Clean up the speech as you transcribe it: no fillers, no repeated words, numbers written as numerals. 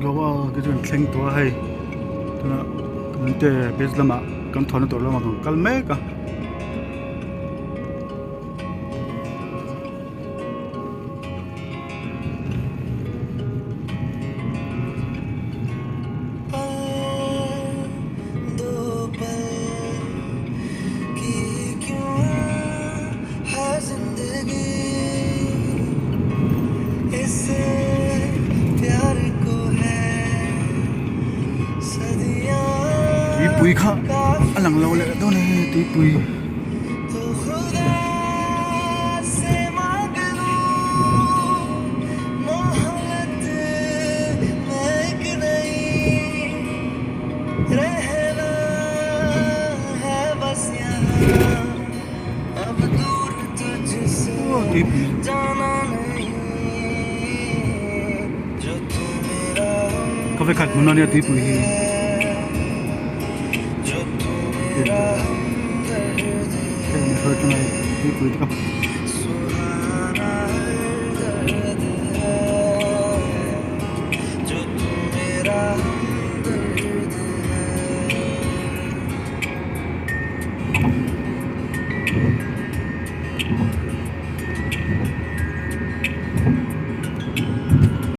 lawa cái chuyện thing to hay na kan te bez lama kan thona to lama kan kalme ka tuipuikam alang lo le do ne tuipui có phải khát muốn nói tuipui Hurt tonight.